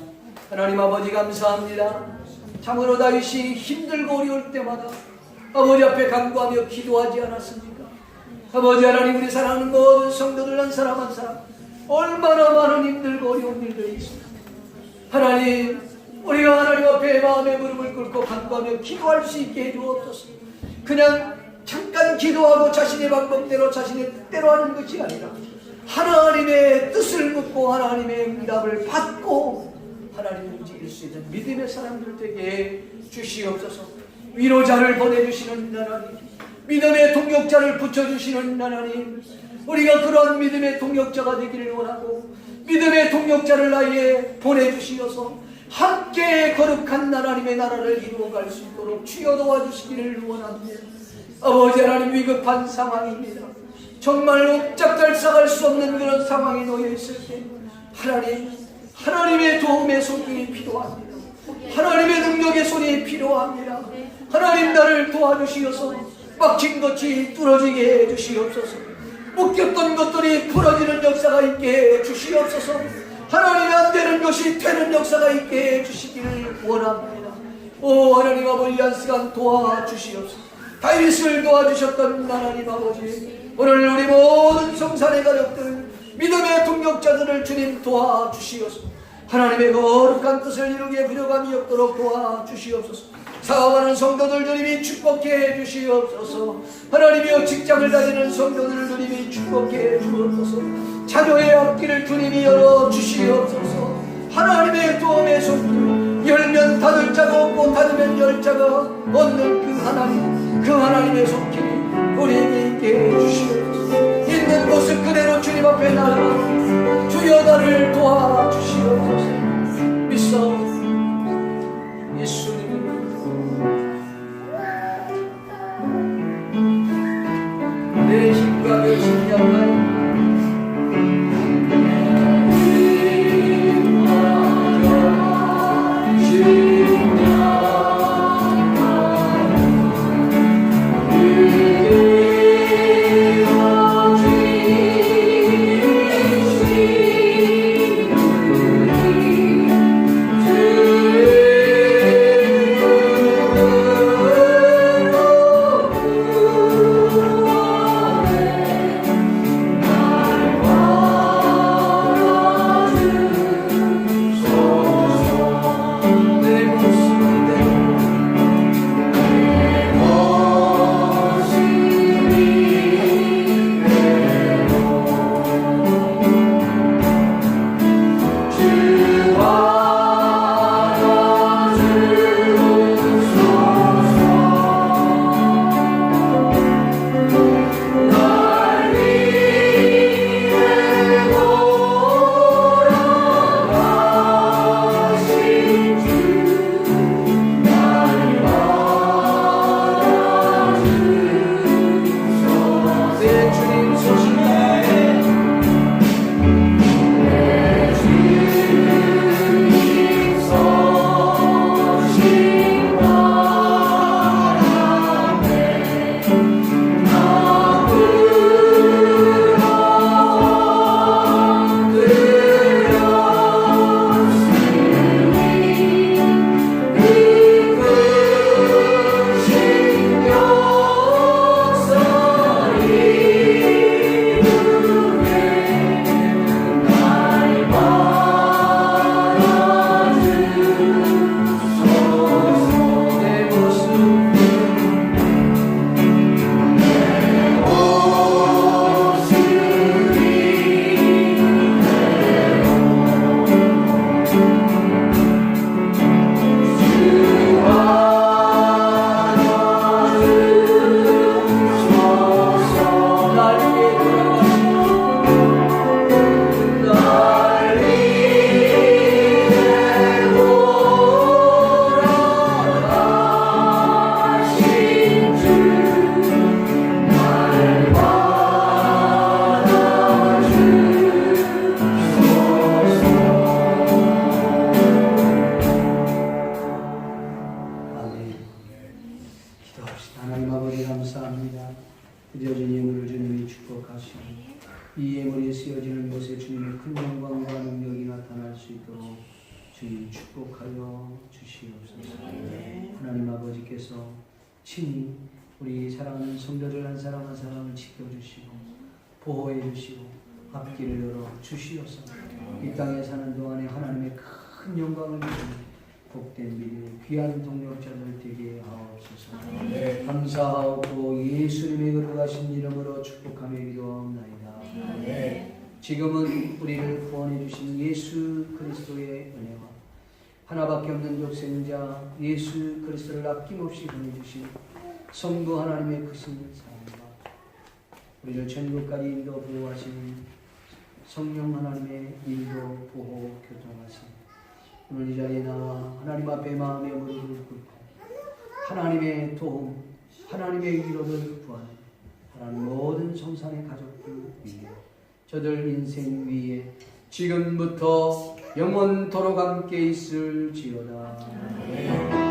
하나님 아버지 감사합니다. 참으로 다윗이 힘들고 어려울 때마다 아버지 앞에 간구하며 기도하지 않았습니까? 아버지 하나님 우리 사랑하는 모든 성도들 한 사람 한 사람 얼마나 많은 힘들고 어려운 일들이 있습니다. 하나님 우리가 하나님 앞에 마음의 무릎을 꿇고 간구하며 기도할 수 있게 해주옵소서. 그냥 잠깐 기도하고 자신의 방법대로 자신의 뜻대로 하는 것이 아니라 하나님의 뜻을 묻고 하나님의 응답을 받고 하나님을 움직일 수 있는 믿음의 사람들 되게 주시옵소서. 위로자를 보내주시는 하나님, 믿음의 동역자를 붙여주시는 하나님, 우리가 그런 믿음의 동역자가 되기를 원하고 믿음의 동역자를 나에게 보내주시어서 함께 거룩한 하나님의 나라를 이루어갈 수 있도록 주여 도와주시기를 원합니다. 아버지 하나님 위급한 상황입니다. 정말 옴짝달싹할 수 없는 그런 상황에 놓여 있을 때 하나님의 도움의 손길이 필요합니다. 하나님의 능력의 손이 필요합니다. 하나님 나를 도와주시어서 막힌 것이 뚫어지게 해주시옵소서. 묶였던 것들이 풀어지는 역사가 있게 해주시옵소서. 하나님이 안 되는 것이 되는 역사가 있게 해주시기를 원합니다. 오 하나님 아버지 한 시간 도와주시옵소서. 다윗을 도와주셨던 하나님 아버지 오늘 우리 모든 성산의 가족들 믿음의 동역자들을 주님 도와주시옵소서. 하나님의 거룩한 뜻을 이루게 부려감이 없도록 도와주시옵소서. 사업하는 성도들 주님이 축복해 주시옵소서. 하나님이여 직장을 다니는 성도들 주님이 축복해 주옵소서. 자녀의 앞길을 주님이 열어 주시옵소서. 하나님의 도움의 손길 열면 닫을 자가 없고 닫으면 열 자가 없는 그 하나님의 손길이 우리에게 있게 해주시옵소서. 있는 곳을 그대로 주님 앞에 나아가 주여 나를 도와주시옵소서. 믿사옵소서. 예수님 내 힘과 내 약간 예물이 쓰여지는 곳에 주님의 큰 영광과 능력이 나타날 수 있도록 주님 축복하여 주시옵소서. 하나님 아버지께서 친히 우리 사랑하는 성도들 한 사람 한 사람을 지켜주시고 보호해 주시고 앞길을 열어 주시옵소서. 이 땅에 사는 동안에 하나님의 큰 영광을 누리는 복된 미래 귀한 동력자들 되게 하옵소서. 감사하고 예수님의 거룩하신 이름으로 축복하며 기도하옵나이다. 지금은 우리를 구원해 주신 예수 그리스도의 은혜와 하나밖에 없는 독생자 예수 그리스도를 아낌없이 보내주신 성부 하나님의 크신 사랑과 우리를 천국까지 인도 보호하시는 성령 하나님의 인도 보호 교통하신 오늘 이 자리에 나와 하나님 앞에 마음의 무릎을 꿇고 하나님의 도움, 하나님의 위로를 구하는 하나님 모든 성산의 가족들 위에 저들 인생 위에 지금부터 영원토록 함께 있을지어다.